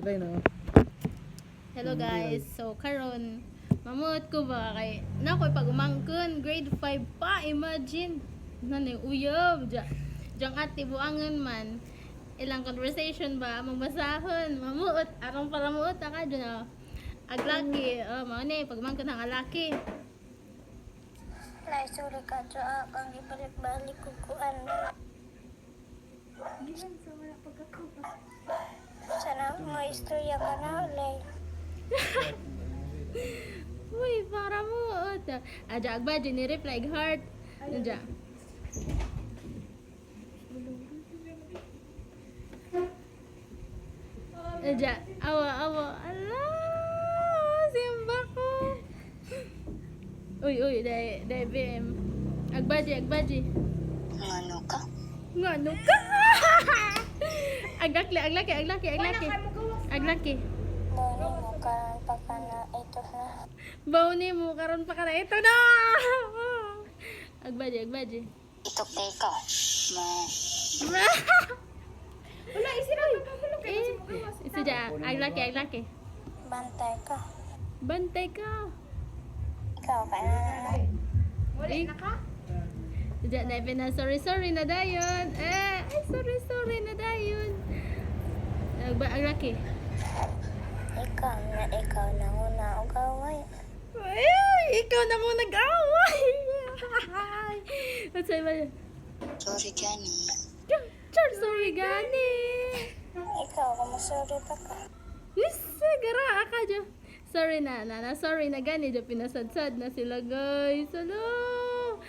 Hello guys, so karon mamuot ko ba kay nakoy pag umangkon grade 5 pa, imagine nani uyab jang ati buangon man ilang conversation ba magbasahon mamuot arong para muot ka dyan aglaki mao ni pag umangkon ang alaki Lai suri ka doa kang ibalik-balik ko kuan. gilan sa wala pagkakupa Sana mo istorya ka na ulay. uy para muot aja agba ni reply heart aja aja awa ala simba ko uy dai BM agbaji Ano ka? ngano ka aglaki Boni mo ka pa ka na ito na. bauni mo karon pa kana ito na agbaji Ito kay ka. Ma. wala isira ka mo isa ja aglaki Bantay ka. bantay ka Ikaw ka na. wala na ka ja na sorry na dayon ay sorry na dayon aglaki Ikaw na una ugaway. ay ikaw na mo nag-away at say ba Sorry gani. sorry gani Ikaw ka masuri pa ka. gara ka dyan. Sorry na gani dyan pinasadsad na sila guys. Hello.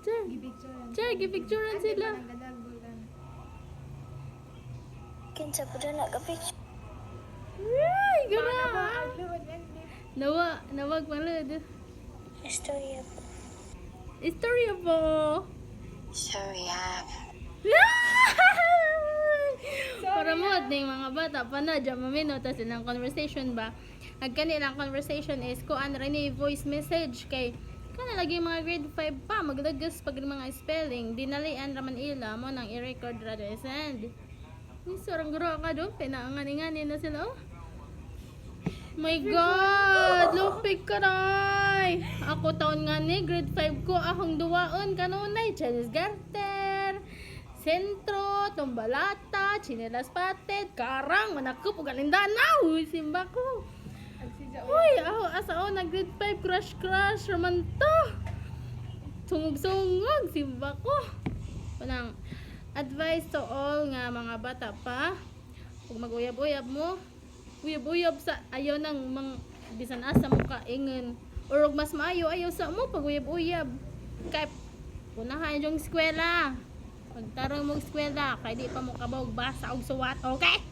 Char, gipicturean sila. Kinsa po na nag-picture. Ay, gara. Nawag malud. Istorya po. Istorya po. Sorry ha. Para mo ding mga bata pa na dyan maminota silang conversation ba. Ang kanilang conversation is kuan rin voice message kay kana lagi mga grade 5 pa magdagas pag mga spelling dinalian raman ila mo nang i-record ra send. Ni sorang guro ka do pinaangani-ngani na sila oh. My God, lupig ka ray. Ako taon nga ni grade 5 ko akong duwaon kanunay Chinese garter. Sentro, tumbalata, chinelas pated, karang, manakop, ug alindanaw, simba ko. Uy, ako asao na grade 5 crush raman to. Sungog, simba ko. Panang advice to all nga mga bata pa, kung mag-uyab-uyab mo, uyab-uyab sa ayaw nang bisan asa mo ka ingon. Or mas maayo ayaw sa mo pag uyab-uyab. Kay punahan yung eskwela. Pagtarong mo eskwela, kay di pa mo kabog basa og suwat, okay?